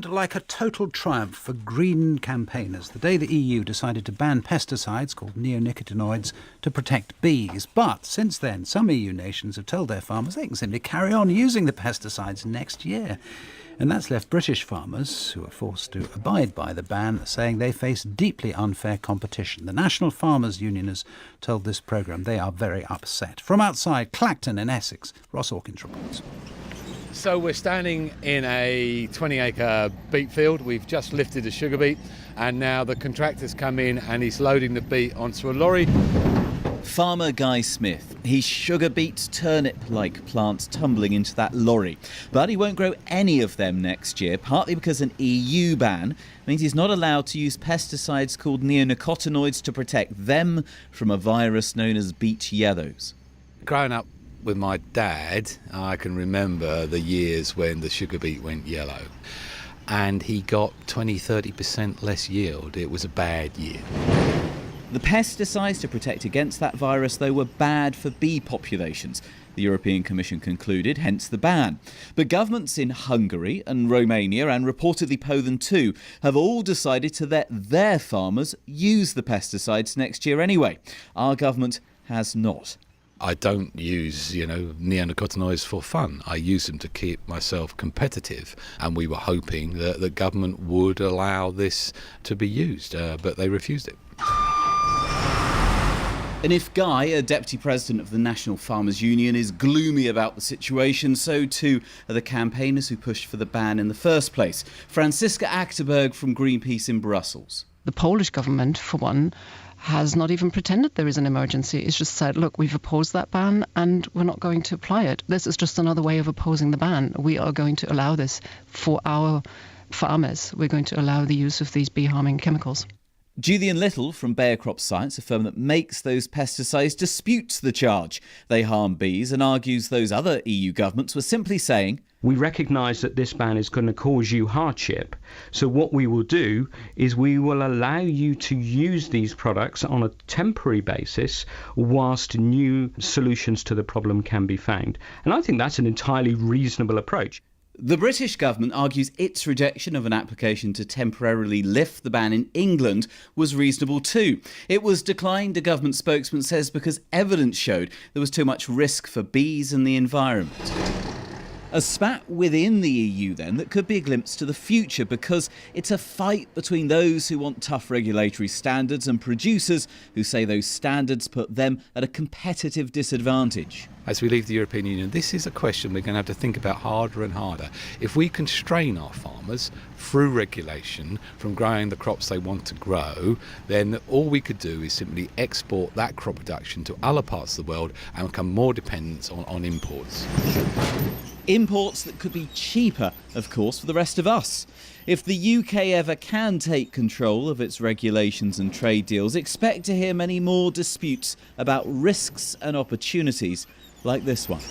Like a total triumph for green campaigners the day the EU decided to ban pesticides called neonicotinoids to protect bees. But since then, some EU nations have told their farmers they can simply carry on using the pesticides next year. And that's left British farmers, who are forced to abide by the ban, saying they face deeply unfair competition. The National Farmers Union has told this programme they are very upset. From outside Clacton in Essex, Ross Hawkins reports. So we're standing in a 20-acre beet field. We've just lifted a sugar beet, and now the contractor's come in and he's loading the beet onto a lorry. Farmer Guy Smith. He's sugar beet turnip-like plants tumbling into that lorry. But he won't grow any of them next year, partly because an EU ban means he's not allowed to use pesticides called neonicotinoids to protect them from a virus known as beet yellows. Growing up with my dad, I can remember the years when the sugar beet went yellow. And he got 20-30% less yield. It was a bad year. The pesticides to protect against that virus, though, were bad for bee populations. The European Commission concluded, hence the ban. But governments in Hungary and Romania, and reportedly Poland too, have all decided to let their farmers use the pesticides next year anyway. Our government has not. I don't use, neonicotinoids for fun. I use them to keep myself competitive. And we were hoping that the government would allow this to be used, but they refused it. And if Guy, a deputy president of the National Farmers Union, is gloomy about the situation, so too are the campaigners who pushed for the ban in the first place. Franziska Achterberg from Greenpeace in Brussels. The Polish government, for one, has not even pretended there is an emergency. It's just said, look, we've opposed that ban and we're not going to apply it. This is just another way of opposing the ban. We are going to allow this for our farmers. We're going to allow the use of these bee-harming chemicals. Julian Little from Bayer Crop Science, a firm that makes those pesticides, disputes the charge. They harm bees and argues those other EU governments were simply saying, we recognise that this ban is going to cause you hardship. So what we will do is we will allow you to use these products on a temporary basis whilst new solutions to the problem can be found. And I think that's an entirely reasonable approach. The British government argues its rejection of an application to temporarily lift the ban in England was reasonable too. It was declined, a government spokesman says, because evidence showed there was too much risk for bees and the environment. A spat within the EU then that could be a glimpse to the future, because it's a fight between those who want tough regulatory standards and producers who say those standards put them at a competitive disadvantage. As we leave the European Union, this is a question we're going to have to think about harder and harder. If we constrain our farmers through regulation from growing the crops they want to grow, then all we could do is simply export that crop production to other parts of the world and become more dependent on imports. Imports that could be cheaper, of course, for the rest of us. If the UK ever can take control of its regulations and trade deals, expect to hear many more disputes about risks and opportunities like this one.